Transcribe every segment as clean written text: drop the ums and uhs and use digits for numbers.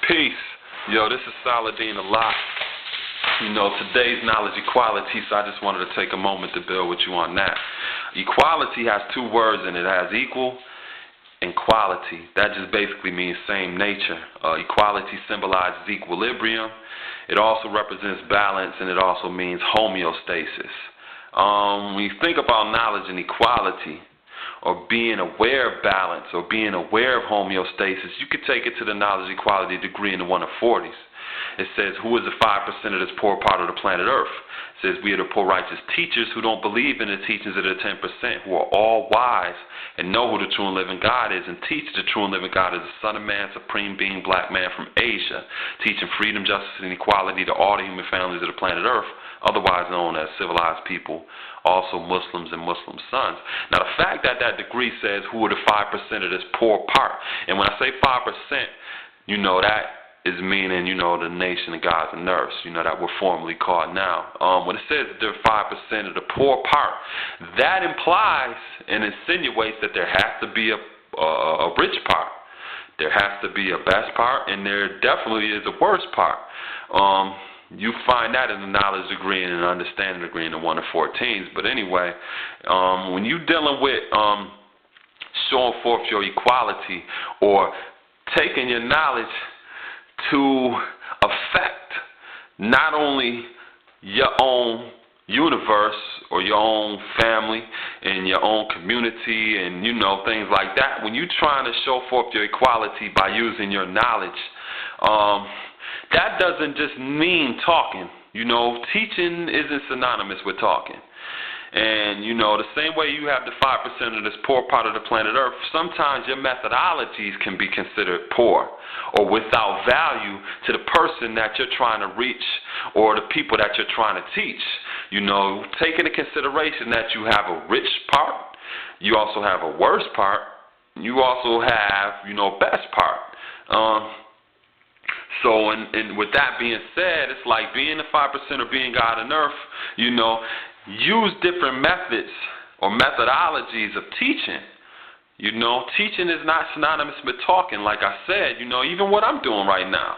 Peace. Yo, this is Saladin Allah. Today's knowledge equality, so I just wanted to take a moment to build with you on that. Equality has two words in it. It has equal and quality. That just basically means same nature. Equality symbolizes equilibrium. It also represents balance, and it also means homeostasis. When you think about knowledge and equality, or being aware of balance, or being aware of homeostasis, you could take it to the knowledge equality degree in the 140s. It says, who is the 5% of this poor part of the planet Earth? It says, we are the poor righteous teachers who don't believe in the teachings of the 10%, who are all wise and know who the true and living God is, and teach the true and living God as the Son of Man, Supreme Being, Black Man from Asia, teaching freedom, justice, and equality to all the human families of the planet Earth, otherwise known as civilized people, also Muslims and Muslim sons. Now, the fact that that degree says who are the 5% of this poor part, and when I say 5%, that is meaning, the nation of gods and earths, that we're formally called now. When it says they're 5% of the poor part, that implies and insinuates that there has to be a rich part. There has to be a best part, and there definitely is a worst part. You find that in the knowledge degree and an understanding degree in the 114s. But anyway, when you're dealing with showing forth your equality or taking your knowledge to affect not only your own universe or your own family and your own community and, things like that, when you're trying to show forth your equality by using your knowledge, that doesn't just mean talking. Teaching isn't synonymous with talking. And, the same way you have the 5% of this poor part of the planet Earth, sometimes your methodologies can be considered poor or without value to the person that you're trying to reach or the people that you're trying to teach. Take into consideration that you have a rich part, you also have a worse part, you also have, best part. So, and with that being said, it's like being the 5% or being God on earth, use different methods or methodologies of teaching. Teaching is not synonymous with talking, like I said, even what I'm doing right now.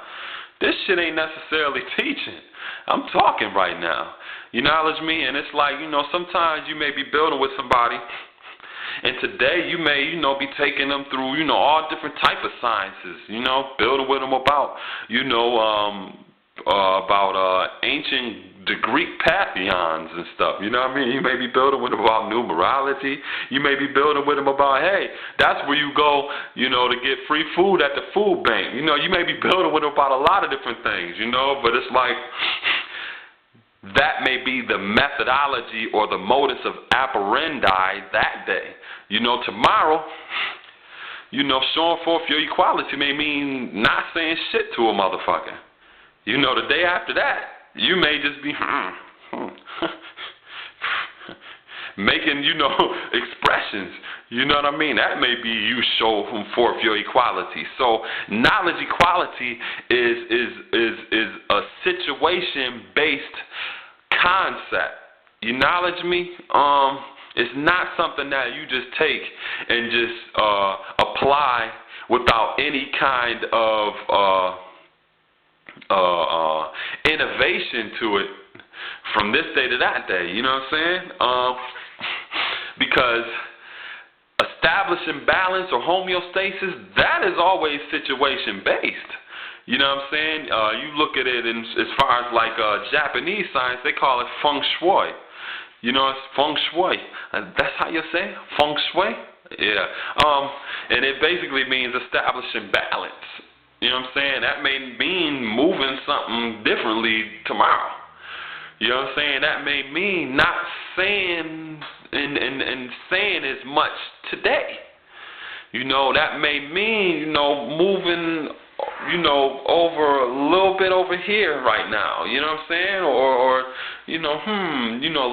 This shit ain't necessarily teaching. I'm talking right now. You knowledge me? And it's like, sometimes you may be building with somebody, and today you may, be taking them through, all different type of sciences, building with them about, ancient the Greek pantheons and stuff, You may be building with them about numerology. You may be building with them about, hey, that's where you go, to get free food at the food bank. You may be building with them about a lot of different things, but it's like that may be the methodology or the modus of operandi that day. Tomorrow, showing forth your equality may mean not saying shit to a motherfucker. The day after that, you may just be making, expressions. You know what I mean? That may be you showing forth your equality. So knowledge equality is a situation-based concept. You knowledge me? It's not something that you just take and just apply without any kind of innovation to it from this day to that day. You know what I'm saying? Because establishing balance or homeostasis, that is always situation-based. You know what I'm saying? You look at it as far as like Japanese science, they call it feng shui. It's feng shui. That's how you say it? Feng shui? Yeah. And it basically means establishing balance. You know what I'm saying? That may mean moving something differently tomorrow. You know what I'm saying? That may mean not saying and saying as much today. That may mean, moving, over a little bit over here right now. You know what I'm saying? Or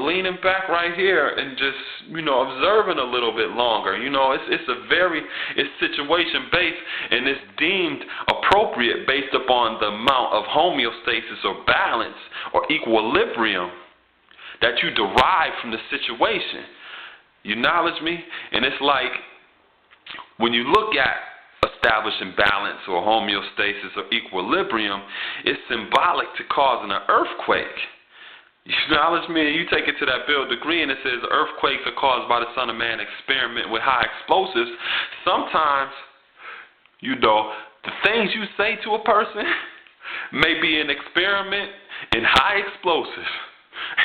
leaning back right here and just, observing a little bit longer. It's situation based, and it's deemed appropriate based upon the amount of homeostasis or balance or equilibrium that you derive from the situation. You knowledge me? And it's like, when you look at establishing balance or homeostasis or equilibrium is symbolic to causing an earthquake. You acknowledge me, and you take it to that Bill degree, and it says earthquakes are caused by the Son of Man experiment with high explosives. Sometimes, the things you say to a person may be an experiment in high explosives.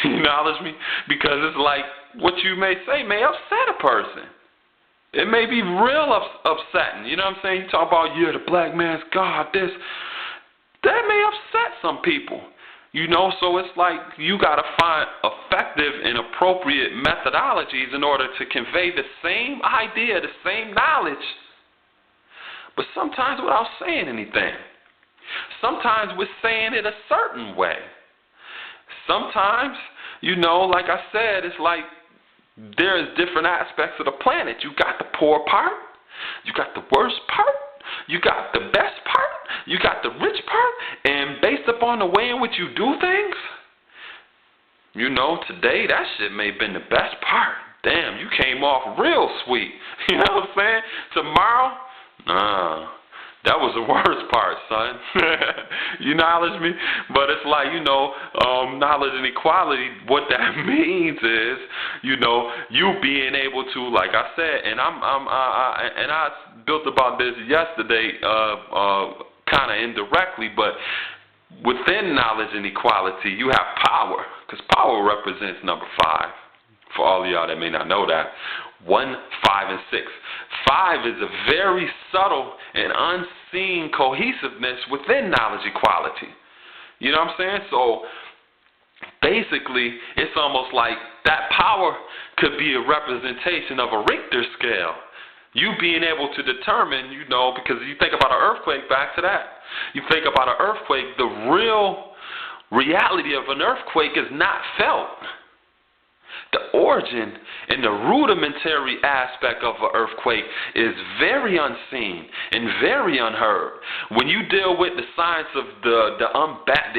You acknowledge me? Because it's like what you may say may upset a person. It may be real upsetting. You know what I'm saying? You talk about, the black man's God, this. That may upset some people. So it's like you got to find effective and appropriate methodologies in order to convey the same idea, the same knowledge, but sometimes without saying anything. Sometimes we're saying it a certain way. Sometimes, like I said, it's like there's different aspects of the planet. You got the poor part, you got the worst part, you got the best part, you got the rich part, and based upon the way in which you do things, today that shit may have been the best part. Damn, you came off real sweet. You know what I'm saying? Tomorrow, that was the worst part, son. You acknowledge me? But it's like, knowledge and equality, what that means is, you being able to, like I said, and I built about this yesterday, kind of indirectly, but within knowledge and equality, you have power, because power represents number 5. For all of y'all that may not know that, 1, 5, and 6. 5 is a very subtle and unseen cohesiveness within knowledge equality. You know what I'm saying? So basically, it's almost like that power could be a representation of a Richter scale. You being able to determine, because you think about an earthquake, back to that. You think about an earthquake, the real reality of an earthquake is not felt. The origin and the rudimentary aspect of an earthquake is very unseen and very unheard. When you deal with the science of the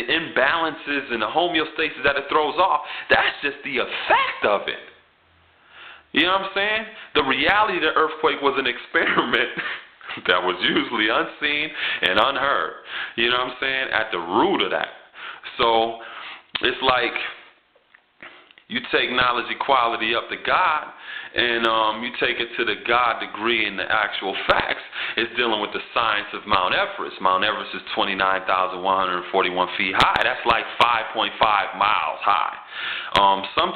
imbalances and the homeostasis that it throws off, that's just the effect of it. You know what I'm saying? The reality of the earthquake was an experiment that was usually unseen and unheard. You know what I'm saying? At the root of that. So it's like you take knowledge equality up to God, and you take it to the God degree in the actual facts. It's dealing with the science of Mount Everest. Mount Everest is 29,141 feet high. That's like 5.5 miles high. Sometimes